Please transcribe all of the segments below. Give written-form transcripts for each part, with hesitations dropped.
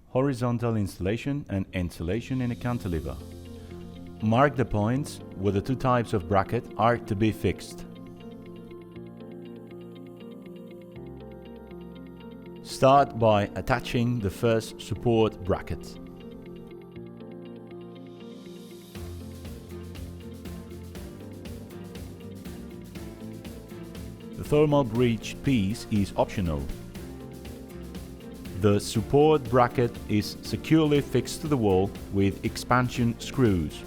horizontal installation and installation in a cantilever. Mark the points where the two types of bracket are to be fixed. Start by attaching the first support bracket. The thermal bridge piece is optional. The support bracket is securely fixed to the wall with expansion screws.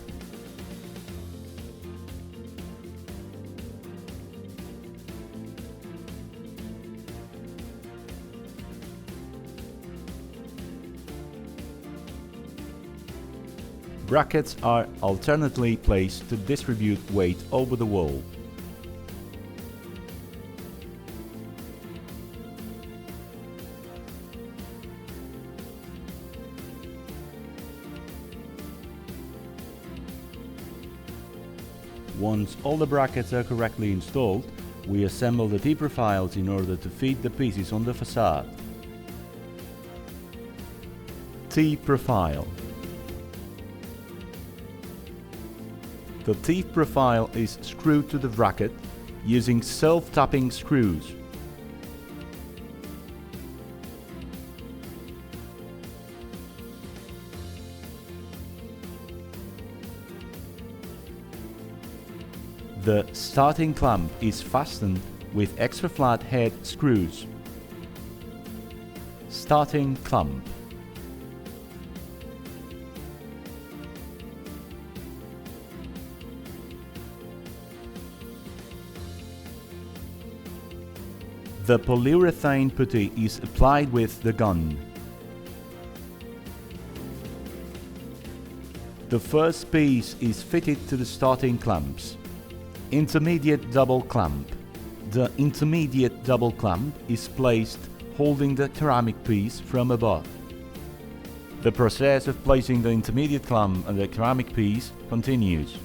Brackets are alternately placed to distribute weight over the wall. Once all the brackets are correctly installed, we assemble the T-profiles in order to feed the pieces on the facade. T-profile. The T-profile is screwed to the bracket using self-tapping screws. The starting clamp is fastened with extra flat head screws. Starting clamp. The polyurethane putty is applied with the gun. The first piece is fitted to the starting clamps. Intermediate double clamp. The intermediate double clamp is placed holding the ceramic piece from above. The process of placing the intermediate clamp on the ceramic piece continues.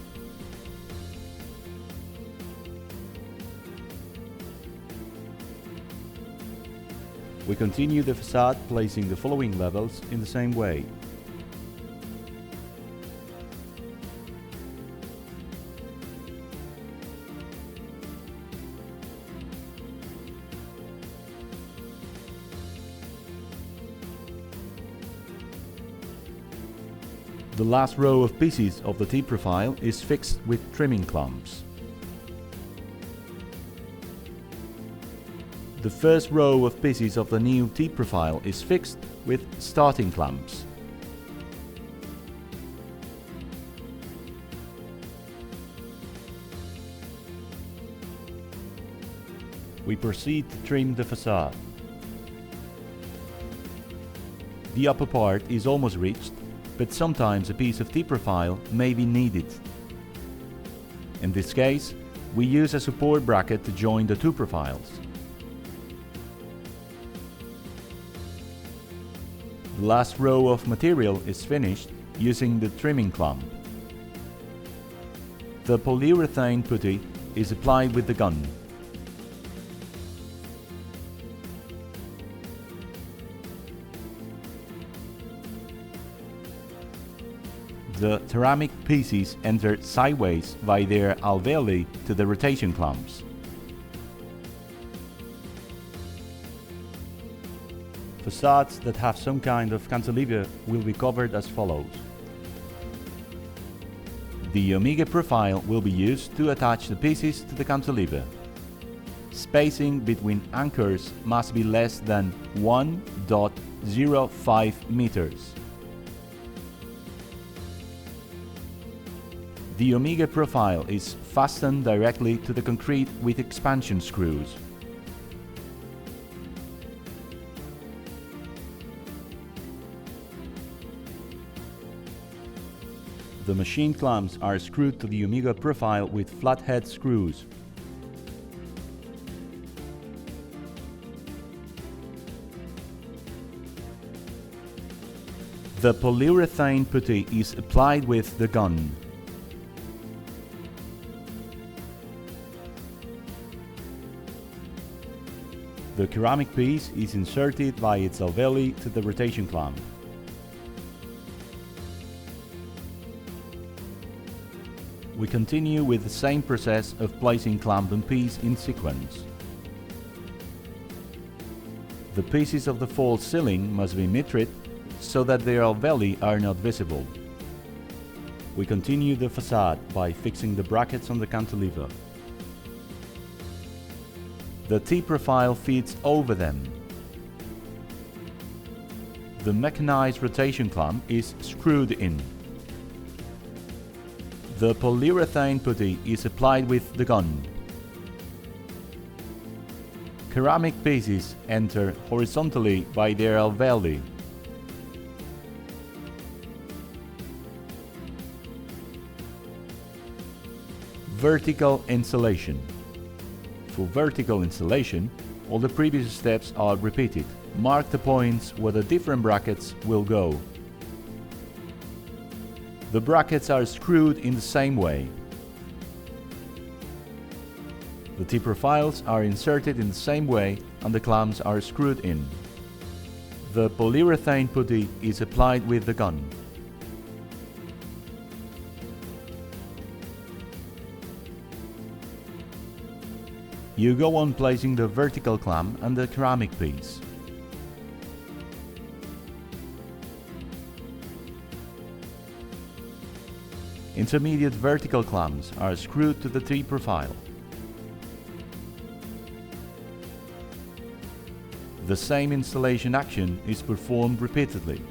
We continue the facade placing the following levels in the same way. The last row of pieces of the T-profile is fixed with trimming clamps. The first row of pieces of the new T-profile is fixed with starting clamps. We proceed to trim the facade. The upper part is almost reached, but sometimes a piece of T-profile may be needed. In this case, we use a support bracket to join the two profiles. The last row of material is finished using the trimming clamp. The polyurethane putty is applied with the gun. The ceramic pieces enter sideways via their alveoli to the rotation clamps. Facades that have some kind of cantilever will be covered as follows. The Omega profile will be used to attach the pieces to the cantilever. Spacing between anchors must be less than 1.05 meters. The Omega profile is fastened directly to the concrete with expansion screws. The machine clamps are screwed to the Omega profile with flathead screws. The polyurethane putty is applied with the gun. The ceramic piece is inserted by its alveoli to the rotation clamp. We continue with the same process of placing clamp and piece in sequence. The pieces of the false ceiling must be mitred so that their alveoli are not visible. We continue the facade by fixing the brackets on the cantilever. The T-profile feeds over them. The mechanized rotation clamp is screwed in. The polyurethane putty is applied with the gun. Ceramic pieces enter horizontally by their alveoli. Vertical installation. For vertical installation, all the previous steps are repeated. Mark the points where the different brackets will go. The brackets are screwed in the same way. The T-profiles are inserted in the same way and the clamps are screwed in. The polyurethane putty is applied with the gun. You go on placing the vertical clamp and the ceramic piece. Intermediate vertical clamps are screwed to the T-profile. The same installation action is performed repeatedly.